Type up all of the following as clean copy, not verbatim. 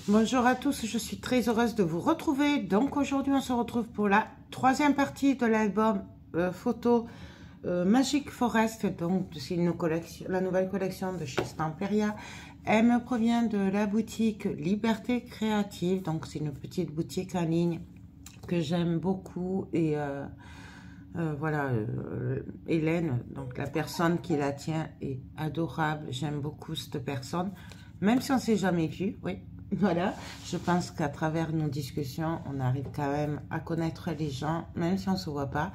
Bonjour à tous, je suis très heureuse de vous retrouver. Donc aujourd'hui on se retrouve pour la troisième partie de l'album photo Magic Forest. Donc c'est une collection, la nouvelle collection de chez Stamperia. Elle me provient de la boutique Liberté Créative. Donc c'est une petite boutique en ligne que j'aime beaucoup et voilà, Hélène, donc la personne qui la tient est adorable. J'aime beaucoup cette personne, même si on ne s'est jamais vu, oui. Voilà, je pense qu'à travers nos discussions, on arrive quand même à connaître les gens, même si on ne se voit pas.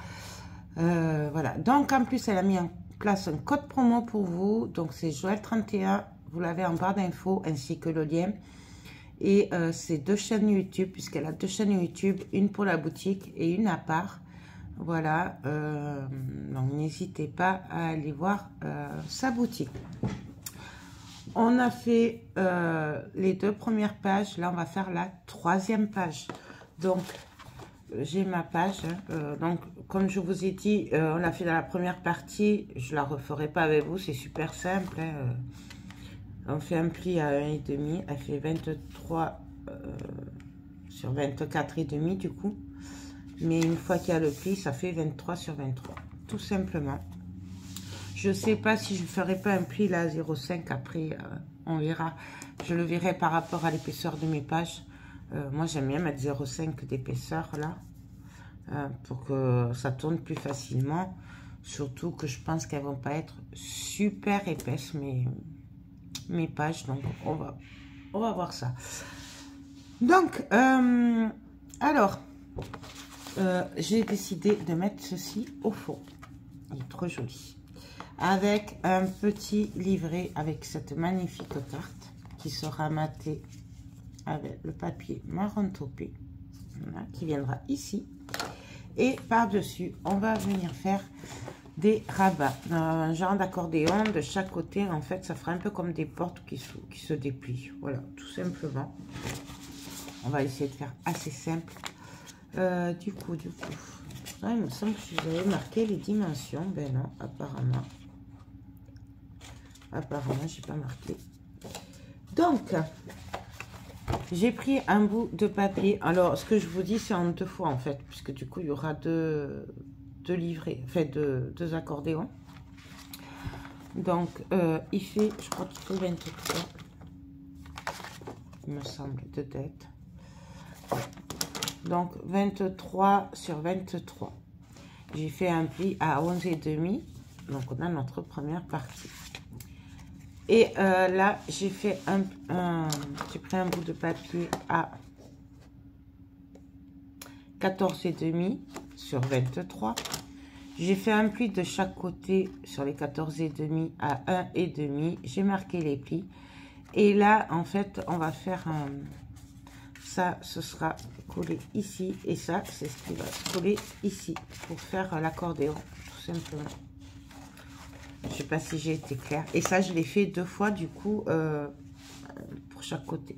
Voilà, donc en plus, elle a mis en place un code promo pour vous. Donc c'est Joël31, vous l'avez en barre d'infos, ainsi que le lien. Et c'est 2 chaînes YouTube, puisqu'elle a 2 chaînes YouTube, une pour la boutique et une à part. Voilà, donc n'hésitez pas à aller voir sa boutique. On a fait les 2 premières pages. Là, on va faire la 3e page. Donc, j'ai ma page. Donc, comme je vous ai dit, on l'a fait dans la première partie. Je la referai pas avec vous. C'est super simple. Hein. On fait un pli à 1,5. Elle fait 23 sur 24,5 du coup. Mais une fois qu'il y a le pli, ça fait 23 sur 23. Tout simplement. Je ne sais pas si je ne ferai pas un pli là à 0,5 après, on verra. Je le verrai par rapport à l'épaisseur de mes pages. Moi, j'aime bien mettre 0,5 d'épaisseur là, pour que ça tourne plus facilement. Surtout que je pense qu'elles ne vont pas être super épaisses, mes pages. Donc, on va voir ça. Donc, alors, j'ai décidé de mettre ceci au fond. Il est trop joli. Avec un petit livret avec cette magnifique carte qui sera matée avec le papier marron taupé, voilà, qui viendra ici. Et par-dessus, on va venir faire des rabats, un genre d'accordéon de chaque côté. En fait, ça fera un peu comme des portes qui se déplient. Voilà, tout simplement. On va essayer de faire assez simple. Du coup, il me semble que je vous avais marqué les dimensions. Ben non, apparemment. Apparemment, j'ai pas marqué. Donc, j'ai pris un bout de papier. Alors, ce que je vous dis, c'est en 2 fois, en fait, puisque du coup, il y aura deux livrets, enfin, deux accordéons. Donc, il fait, je crois qu'il fait 23, il me semble, de tête. Donc, 23 sur 23. J'ai fait un pli à 11,5. Donc, on a notre première partie. Et là, j'ai fait j'ai pris un bout de papier à 14,5 sur 23. J'ai fait un pli de chaque côté sur les 14,5 à 1,5. J'ai marqué les plis. Et là, en fait, on va faire ça, ce sera collé ici. Et ça, c'est ce qui va se coller ici pour faire l'accordéon, tout simplement. Je ne sais pas si j'ai été claire. Et ça, je l'ai fait 2 fois, du coup, pour chaque côté.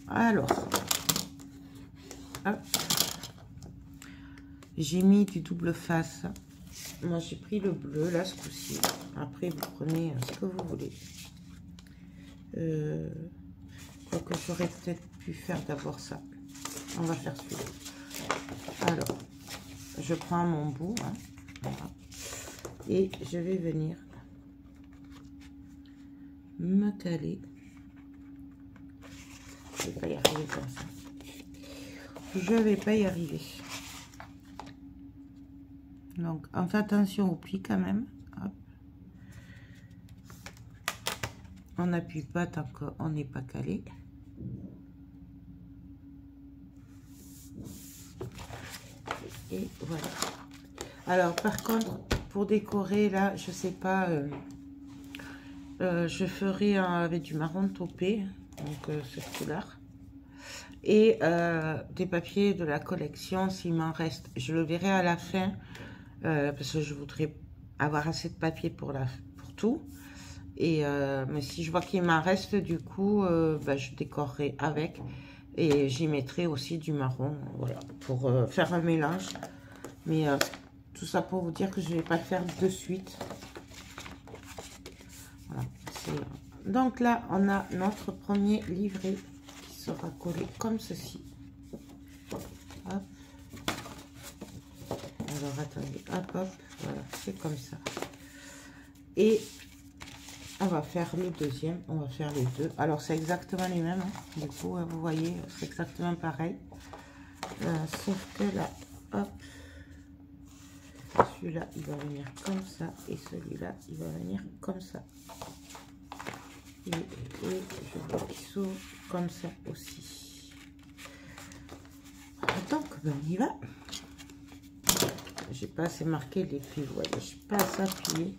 Alors, j'ai mis du double face. Moi, j'ai pris le bleu, là, ce coup-ci. Après, vous prenez ce que vous voulez. Quoique j'aurais peut-être pu faire d'abord ça. On va faire celui-là. Alors, je prends mon bout, hein, voilà. Et je vais venir me caler. Je vais pas y arriver comme ça. Je vais pas y arriver. Donc, on fait attention au pli quand même. Hop. On n'appuie pas tant qu'on n'est pas calé. Et voilà. Alors, par contre, pour décorer, là, je sais pas, je ferai avec du marron taupé, donc cette couleur, et des papiers de la collection, s'il m'en reste. Je le verrai à la fin, parce que je voudrais avoir assez de papier pour tout. Et mais si je vois qu'il m'en reste, du coup, bah, je décorerai avec, et j'y mettrai aussi du marron, voilà, pour faire un mélange. Mais tout ça pour vous dire que je ne vais pas le faire de suite. Voilà, Donc là, on a notre premier livret qui sera collé comme ceci. Hop. Alors, attendez, hop, hop, voilà, c'est comme ça. Et on va faire le deuxième, on va faire les deux. Alors, c'est exactement les mêmes, hein. Du coup, vous voyez, c'est exactement pareil. Sauf que là, hop, celui-là, il va venir comme ça. Et celui-là, il va venir comme ça. Et je vois qu'il s'ouvre comme ça aussi. Donc, ben, on y va. J'ai pas assez marqué les fils, ouais, je suis pas assez appuyée.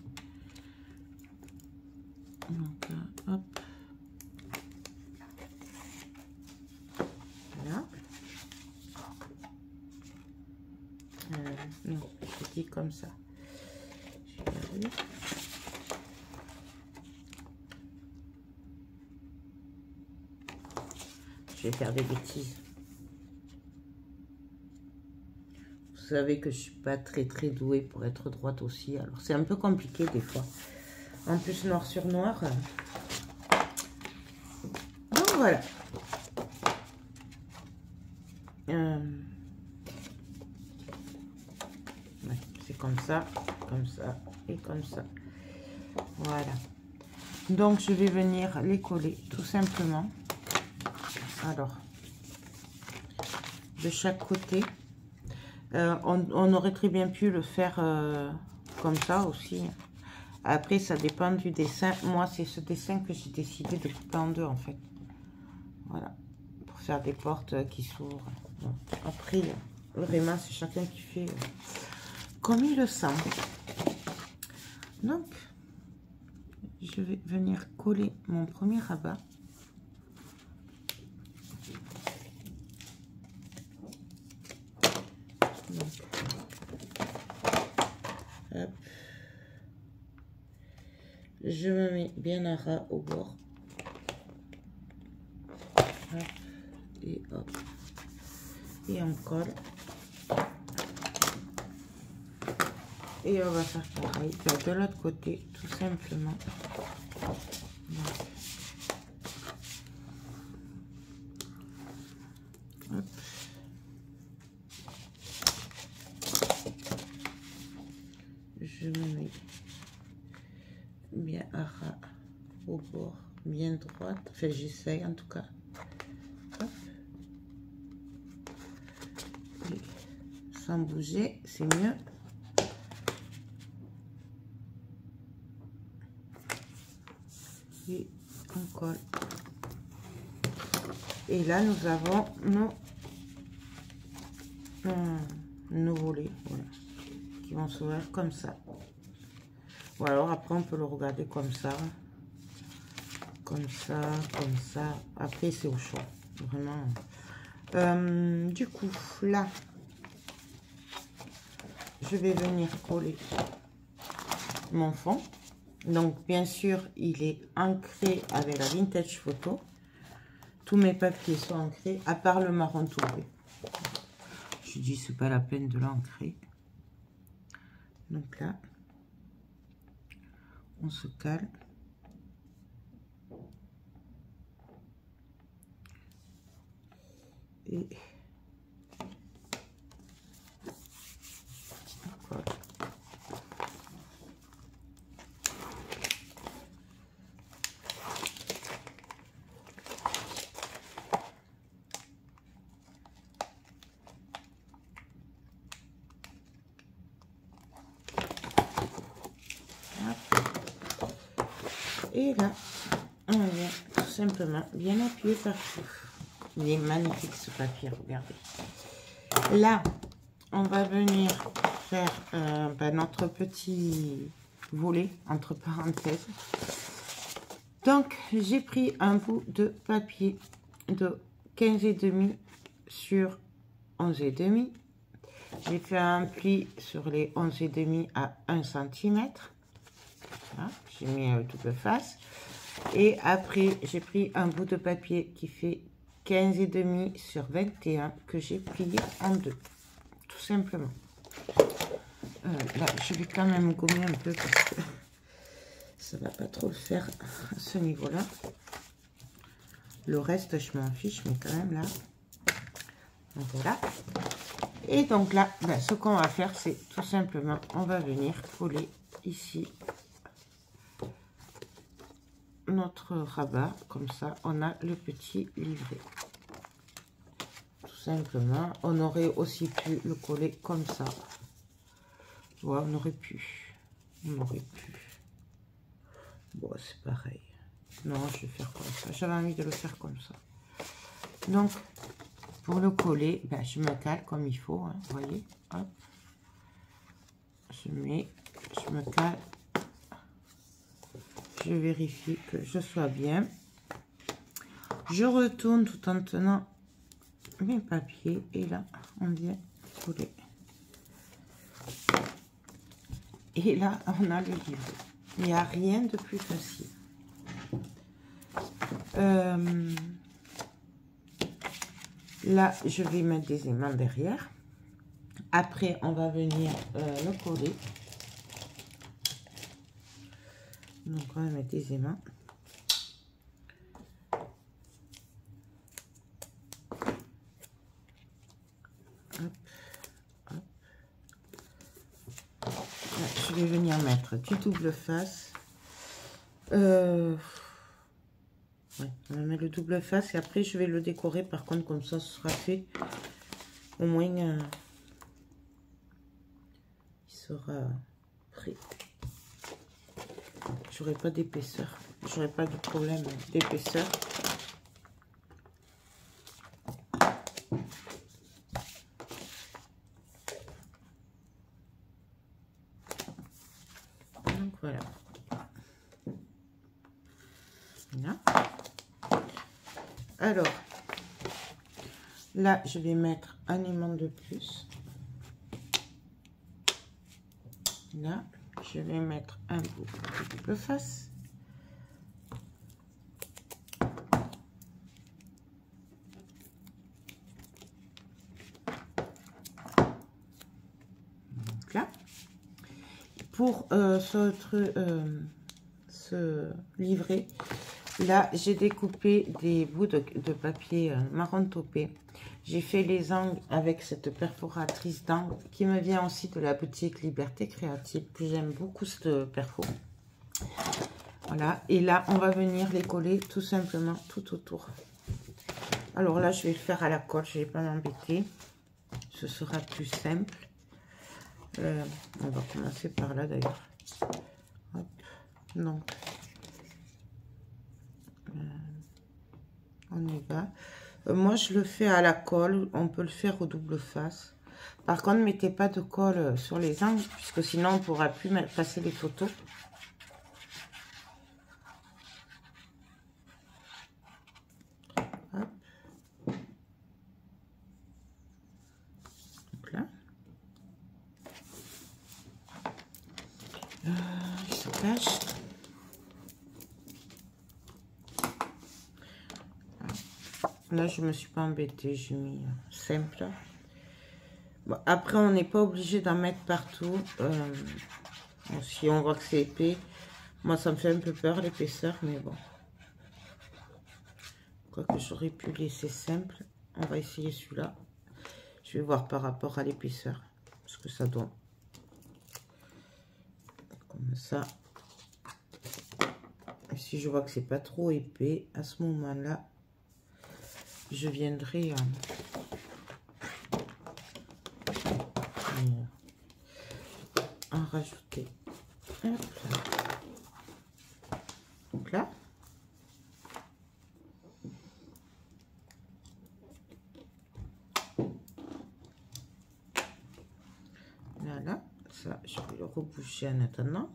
Donc là, hop. Voilà. Non, je dis comme ça. Je vais faire des bêtises. Vous savez que je suis pas très douée pour être droite aussi. Alors c'est un peu compliqué des fois. En plus noir sur noir. Donc voilà. Ouais, c'est comme ça et comme ça. Voilà. Donc je vais venir les coller tout simplement. Alors, de chaque côté. On aurait très bien pu le faire comme ça aussi. Après, ça dépend du dessin. Moi, c'est ce dessin que j'ai décidé de couper en deux, en fait. Voilà. Pour faire des portes qui s'ouvrent. Bon. Après, vraiment, c'est chacun qui fait comme il le sent. Donc, je vais venir coller mon premier rabat. Hop. Je me mets bien à ras au bord. Hop. Et hop. Et on colle. Et on va faire pareil de l'autre côté, tout simplement. Hop. Je me mets bien à ras au bord, bien droite. Enfin, j'essaye en tout cas. Hop. Et sans bouger, c'est mieux. Et on colle. Et là, nous avons nos volets, voilà, qui vont s'ouvrir comme ça. Ou alors après, on peut le regarder comme ça. Comme ça, comme ça. Après, c'est au choix. Vraiment. Du coup, là, je vais venir coller mon fond. Donc, bien sûr, il est ancré avec la Vintage Photo. Tous mes papiers sont ancrés, à part le marron tourbé. Je dis, c'est pas la peine de l'ancrer. Donc là, on se cale. Et on colle. Et là, on vient tout simplement bien appuyer partout. Il est magnifique ce papier, regardez. Là, on va venir faire notre petit volet, entre parenthèses. Donc, j'ai pris un bout de papier de 15,5 sur 11,5. J'ai fait un pli sur les 11,5 à 1 cm. Voilà, j'ai mis double face. Et après, j'ai pris un bout de papier qui fait 15,5 sur 21 que j'ai plié en deux. Tout simplement. Là, je vais quand même gommer un peu parce que Ça va pas trop le faire à ce niveau-là. Le reste, je m'en fiche, mais quand même là. Donc voilà. Et donc là, ben, ce qu'on va faire, c'est tout simplement, on va venir coller ici notre rabat. Comme ça, on a le petit livret. Tout simplement, on aurait aussi pu le coller comme ça. Ouais, on aurait pu. On aurait pu. Bon, c'est pareil. Non, je vais faire comme ça. J'avais envie de le faire comme ça. Donc, pour le coller, ben, je me cale comme il faut. Hein, vous voyez, hop. Je me cale. Je vérifie que je sois bien. Je retourne tout en tenant mes papiers. Et là, on vient coller. Et là, on a le livret. Il n'y a rien de plus facile. Là, je vais mettre des aimants derrière. Après, on va venir le coller. Donc, on va mettre des aimants. Hop, hop. Là, je vais venir mettre du double face. Ouais, on va mettre le double face et après je vais le décorer. Par contre, comme ça, ce sera fait. Au moins, il sera prêt. J'aurai pas d'épaisseur. J'aurai pas de problème d'épaisseur. Donc voilà. Voilà. Alors, là, je vais mettre un aimant de plus. Là, je vais mettre un bout de double face. Donc là, pour ce livret, là, j'ai découpé des bouts de papier marron taupé. J'ai fait les angles avec cette perforatrice d'angle qui me vient aussi de la boutique Liberté Créative. J'aime beaucoup cette perfo. Voilà. Et là, on va venir les coller tout simplement tout autour. Alors là, je vais le faire à la colle. Je ne vais pas m'embêter. Ce sera plus simple. On va commencer par là d'ailleurs. Donc, on y va. Moi, je le fais à la colle. On peut le faire au double face. Par contre, ne mettez pas de colle sur les angles, puisque sinon, on ne pourra plus passer les photos. Hop. Donc là. Il se cache. Là, je me suis pas embêtée, j'ai mis simple. Bon, après, on n'est pas obligé d'en mettre partout. Bon, si on voit que c'est épais, moi, ça me fait un peu peur, l'épaisseur, mais bon. Quoique j'aurais pu laisser simple. On va essayer celui-là. Je vais voir par rapport à l'épaisseur, ce que ça donne. Comme ça. Et si je vois que c'est pas trop épais, à ce moment-là, je viendrai en rajouter. Hop là. Donc là. Voilà. Ça, je vais le reboucher en attendant.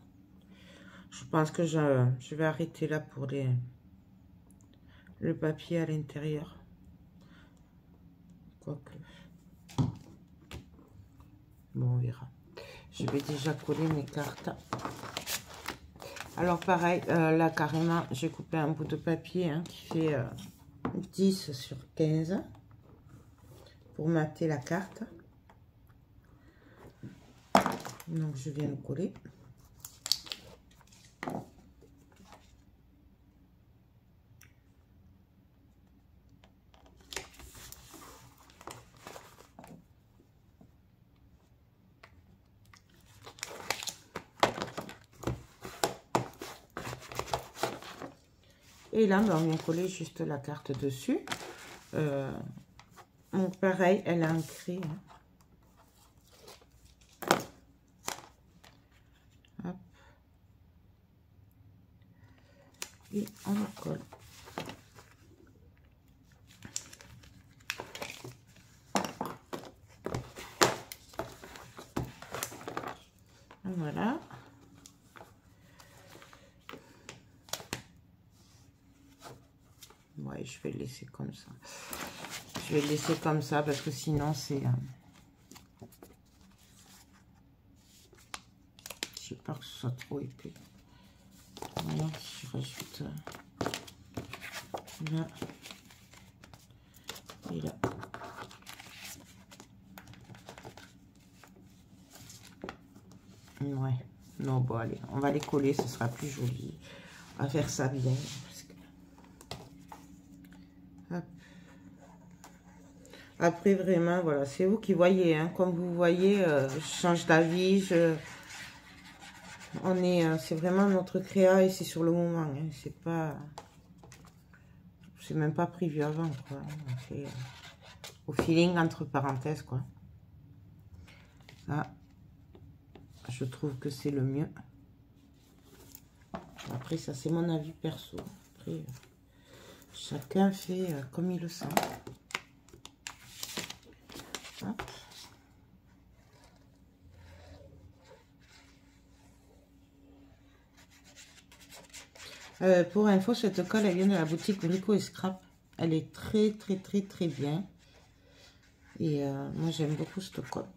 Je pense que je vais arrêter là pour le papier à l'intérieur. Quoique. Bon, on verra. Je vais déjà coller mes cartes. Alors, pareil, là, carrément, j'ai coupé un bout de papier qui fait 10 sur 15 pour mater la carte. Donc, je viens le coller. Et là, ben, on vient coller juste la carte dessus. Donc pareil, elle a ancré. Hop. Et on le colle. Voilà. Ouais, je vais le laisser comme ça. Je vais le laisser comme ça parce que sinon c'est... J'ai peur que ce soit trop épais. Voilà, je rajoute là et là. Ouais, non, bon, allez, on va les coller, ce sera plus joli. On va faire ça bien. Parce que... Hop. Après, vraiment, voilà, c'est vous qui voyez. Hein. Comme vous voyez, je change d'avis. C'est vraiment notre créa et c'est sur le moment. Hein. C'est pas... C'est même pas prévu avant, quoi. On fait au feeling, entre parenthèses, quoi. Là, je trouve que c'est le mieux. Après, ça, c'est mon avis perso. Après, chacun fait comme il le sent. Hop. Pour info, cette colle, elle vient de la boutique Brico et Scrap. Elle est très, très, très, très bien. Et moi, j'aime beaucoup cette colle.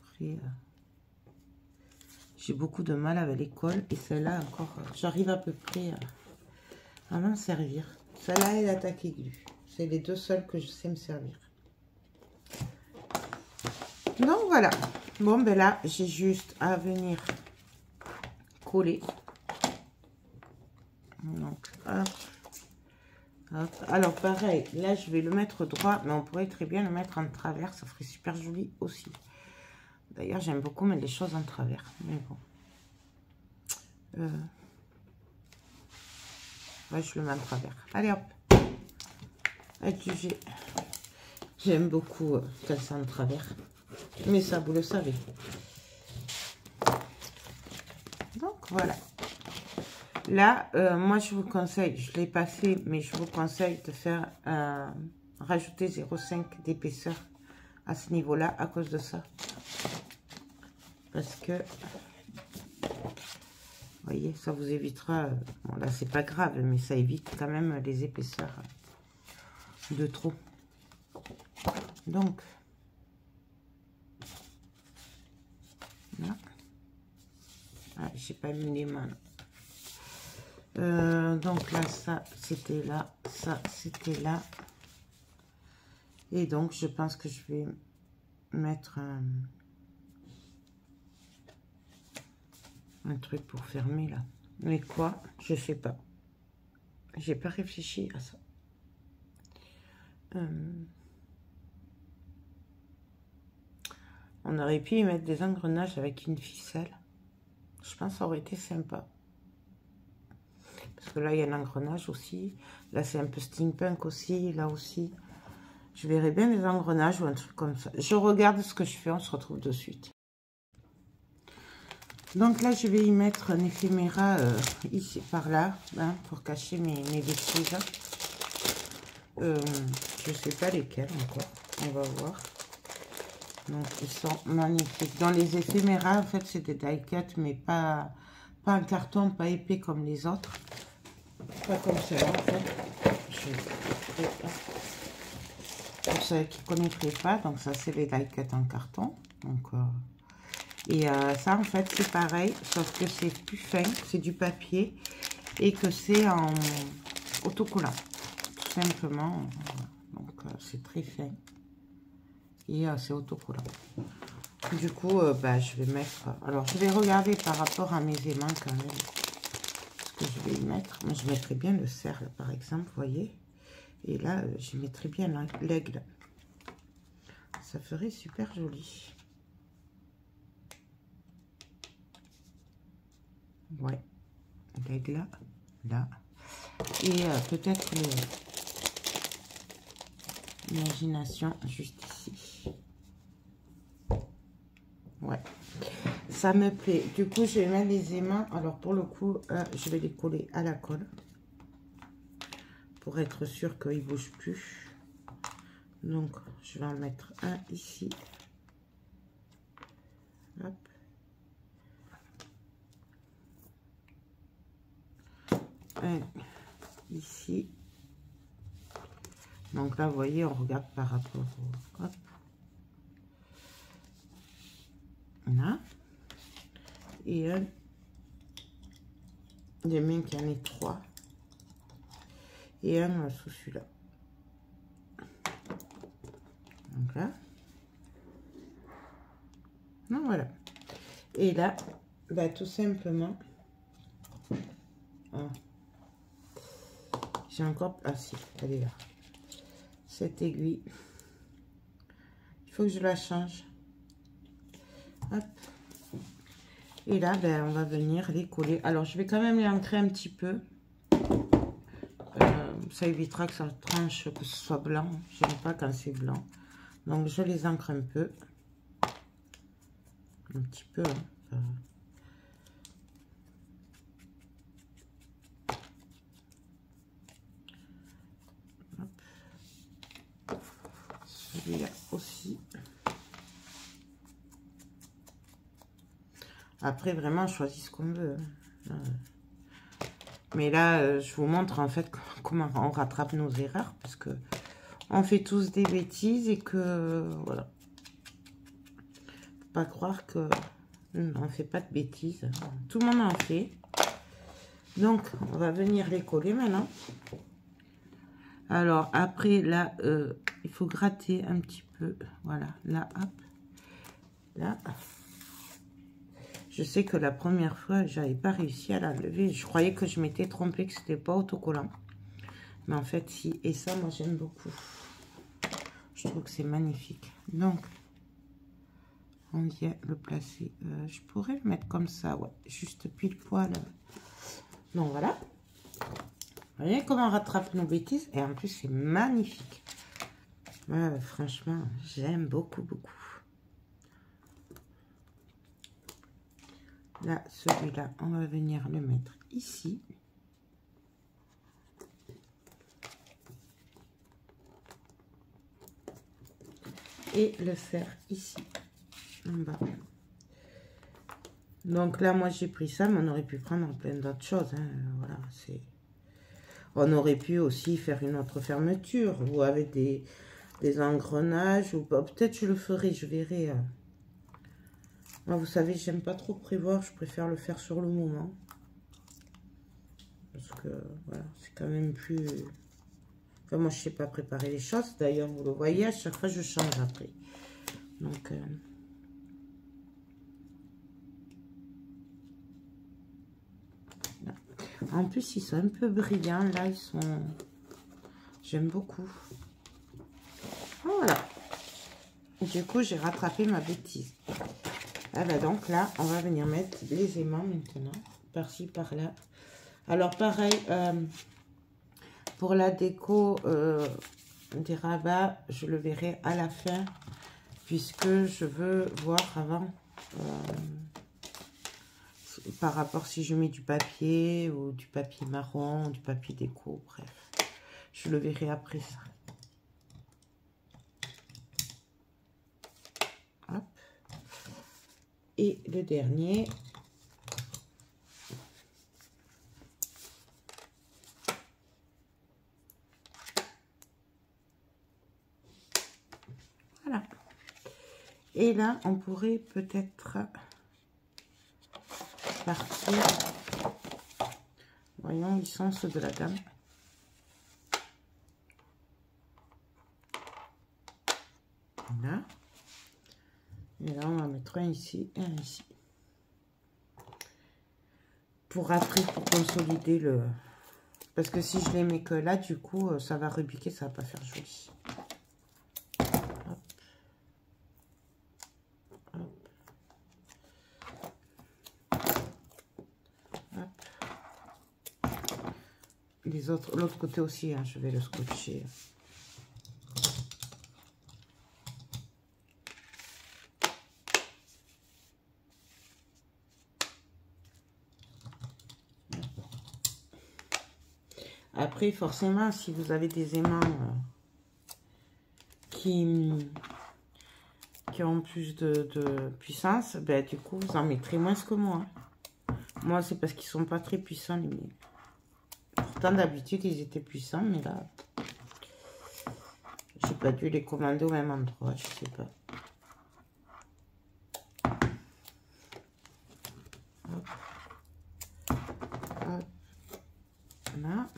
Après, j'ai beaucoup de mal avec les colles. Et celle-là, encore, j'arrive à peu près à m'en servir. Celle-là et l'attaque aiguë. C'est les deux seules que je sais me servir. Donc, voilà. Bon, ben là, j'ai juste à venir coller. Donc, hop, hop. Alors, pareil, là, je vais le mettre droit, mais on pourrait très bien le mettre en travers. Ça ferait super joli aussi. D'ailleurs, j'aime beaucoup mettre les choses en travers. Mais bon. Ouais, je le mets en travers. Allez, hop. J'aime beaucoup quand c'est en travers. Mais ça, vous le savez. Donc, voilà. Là, moi, je vous conseille, je l'ai pas fait, mais je vous conseille de faire rajouter 0,5 d'épaisseur à ce niveau-là, à cause de ça. Parce que, vous voyez, ça vous évitera, bon là, c'est pas grave, mais ça évite quand même les épaisseurs de trop. Donc, là. Ah, j'ai pas mis les mains. Donc là, ça, c'était là. Ça, c'était là. Et donc, je pense que je vais mettre un truc pour fermer là. Mais quoi? Je sais pas. J'ai pas réfléchi à ça. On aurait pu y mettre des engrenages avec une ficelle. Je pense que ça aurait été sympa. Parce que là, il y a un engrenage aussi. Là, c'est un peu steampunk aussi. Là aussi. Je verrais bien des engrenages ou un truc comme ça. Je regarde ce que je fais. On se retrouve de suite. Donc là, je vais y mettre un éphéméra ici, par là. Hein, pour cacher mes bêtises. Je ne sais pas lesquels encore. On va voir. Donc, ils sont magnifiques. Dans les éphéméras, en fait, c'est des die-cut, mais pas un carton, pas épais comme les autres. Pas comme cela, en fait. Pour ceux qui ne connaîtraient pas, donc ça, c'est les die-cut en carton. Donc, et ça, en fait, c'est pareil, sauf que c'est plus fin, c'est du papier, et que c'est en autocollant, tout simplement. Donc, c'est très fin. Et c'est autocollant. Du coup, bah, je vais mettre... Alors, je vais regarder par rapport à mes aimants quand même. Ce que je vais y mettre. Moi, je mettrais bien le cerf, par exemple, vous voyez. Et là, je mettrais bien l'aigle. Ça ferait super joli. Ouais. là, là. Et peut-être l'imagination juste ici. Ouais, ça me plaît. Du coup, je vais mettre les aimants. Alors, pour le coup, je vais les coller à la colle. Pour être sûr qu'ils ne bougent plus. Donc, je vais en mettre un ici. Hop. Un ici. Donc là, vous voyez, on regarde par rapport au... Hop. Là. Et un... J'ai mis qu'il y en ait 3. Et un sous celui-là. Donc là. Non, voilà. Et là, bah, tout simplement... Ah. J'ai encore... Ah si, elle est là. Cette aiguille. Il faut que je la change. Hop. Et là, ben, on va venir les coller. Alors, je vais quand même les ancrer un petit peu. Ça évitera que ça tranche, que ce soit blanc. Je n'aime pas quand c'est blanc. Donc, je les ancre un peu. Un petit peu. Hein. Celui-là aussi. Après, vraiment, on choisit ce qu'on veut. Mais là, je vous montre en fait comment on rattrape nos erreurs. Parce que on fait tous des bêtises et que, voilà. Faut pas croire que on ne fait pas de bêtises. Tout le monde en fait. Donc, on va venir les coller maintenant. Alors, après, là, il faut gratter un petit peu. Voilà, là, hop. Là. Je sais que la première fois, j'avais pas réussi à la lever. Je croyais que je m'étais trompée, que c'était pas autocollant. Mais en fait, si. Et ça, moi, j'aime beaucoup. Je trouve que c'est magnifique. Donc, on vient le placer. Je pourrais le mettre comme ça, ouais. Juste pile poil. Donc, voilà. Vous voyez comment on rattrape nos bêtises? Et en plus, c'est magnifique. Ouais, franchement, j'aime beaucoup, beaucoup. Là, celui-là, on va venir le mettre ici. Et le faire ici, en bas. Donc là, moi, j'ai pris ça, mais on aurait pu prendre plein d'autres choses. Hein. Voilà, c'est... On aurait pu aussi faire une autre fermeture, ou avec des engrenages, ou peut-être je le ferai, je verrai. Moi, vous savez, j'aime pas trop prévoir, je préfère le faire sur le moment. Parce que, voilà, c'est quand même plus... Enfin, moi, je sais pas préparer les choses. D'ailleurs, vous le voyez, à chaque fois, je change après. Donc... En plus, ils sont un peu brillants. Là, ils sont... J'aime beaucoup. Voilà. Du coup, j'ai rattrapé ma bêtise. Ah bah donc là, on va venir mettre les aimants maintenant. Par-ci, par-là. Alors, pareil, pour la déco des rabats, je le verrai à la fin. Puisque je veux voir avant... par rapport si je mets du papier ou du papier marron, du papier déco, bref. Je le verrai après ça. Hop. Et le dernier. Voilà. Et là, on pourrait peut-être... partir. Voyons, ils sont ceux de la gamme. Voilà. Et là, on va mettre un ici et un ici. Pour après, pour consolider le... Parce que si je les mets que là, du coup, ça va repiquer, ça va pas faire joli. Hop. Hop. Hop. les autres, l'autre côté aussi, hein, je vais le scotcher. Après, forcément, si vous avez des aimants qui ont plus de puissance, ben, du coup, vous en mettrez moins que moi. Moi, c'est parce qu'ils sont pas très puissants, les miens. Pourtant, d'habitude, ils étaient puissants, mais là, j'ai pas dû les commander au même endroit, je sais pas. Hop. Hop. Là.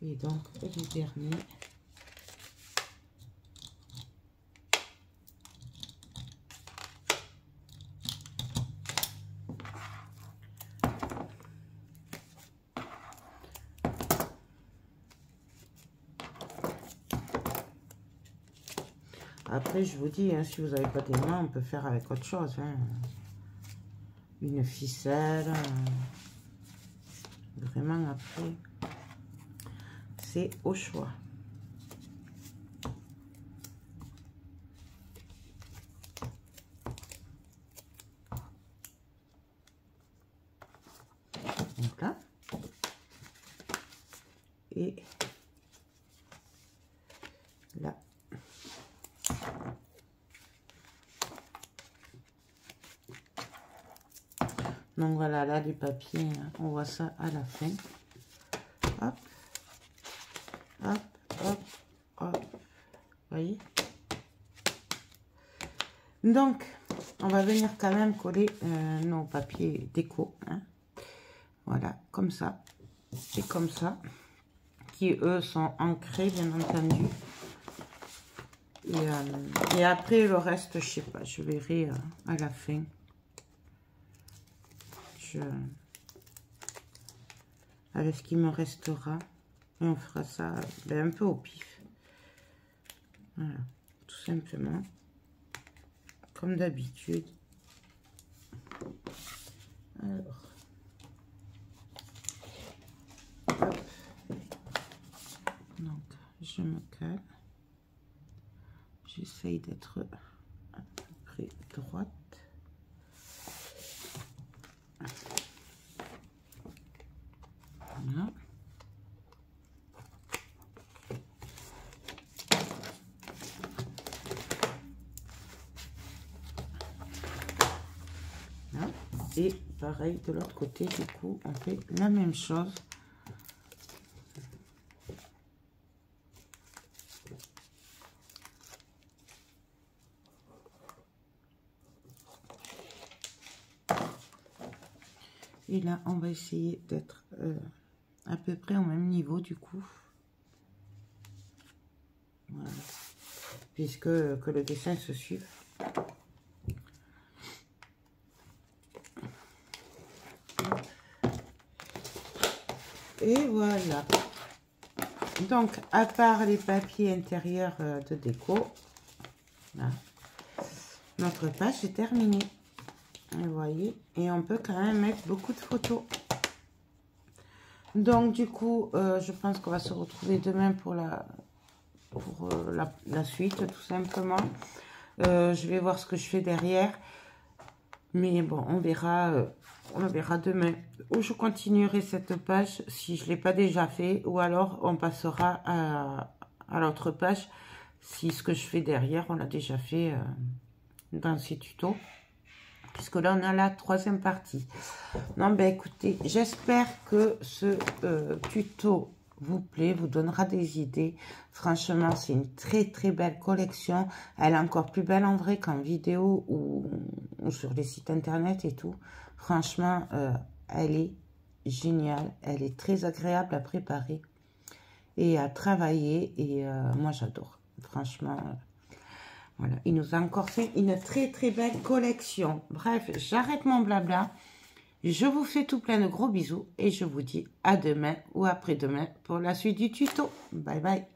Et donc, le dernier. Après, je vous dis, hein, si vous n'avez pas des mains, on peut faire avec autre chose. Hein. Une ficelle. Vraiment, après, c'est au choix. Donc là. Et là. Donc voilà, là les papiers, on voit ça à la fin. Hop, hop, hop, hop. Vous voyez? Donc, on va venir quand même coller nos papiers déco. Hein. Voilà, comme ça. Et comme ça. Qui, eux, sont ancrés, bien entendu. Et après, le reste, je sais pas, je verrai à la fin. Avec ce qui me restera. Et on fera ça ben, un peu au pif. Voilà, tout simplement. Comme d'habitude. Alors. Hop. Donc, je me cale. J'essaye d'être à peu près droite. Voilà. Voilà. Et pareil de l'autre côté, du coup, on fait la même chose. Et là, on va essayer d'être à peu près au même niveau du coup. Voilà. Puisque que le dessin se suive. Et voilà. Donc, à part les papiers intérieurs de déco, là, notre page est terminée. Vous voyez, et on peut quand même mettre beaucoup de photos. Donc du coup, je pense qu'on va se retrouver demain pour la suite, tout simplement. Je vais voir ce que je fais derrière, mais bon, on verra demain. Ou je continuerai cette page si je l'ai pas déjà fait, ou alors on passera à l'autre page si ce que je fais derrière on l'a déjà fait dans ces tutos. Puisque là, on a la troisième partie. Non, ben écoutez, j'espère que ce tuto vous plaît, vous donnera des idées. Franchement, c'est une très très belle collection. Elle est encore plus belle en vrai qu'en vidéo ou sur les sites internet et tout. Franchement, elle est géniale. Elle est très agréable à préparer et à travailler. Et moi, j'adore. Franchement... Voilà, il nous a encore fait une très très belle collection. Bref, j'arrête mon blabla. Je vous fais tout plein de gros bisous et je vous dis à demain ou après-demain pour la suite du tuto. Bye bye.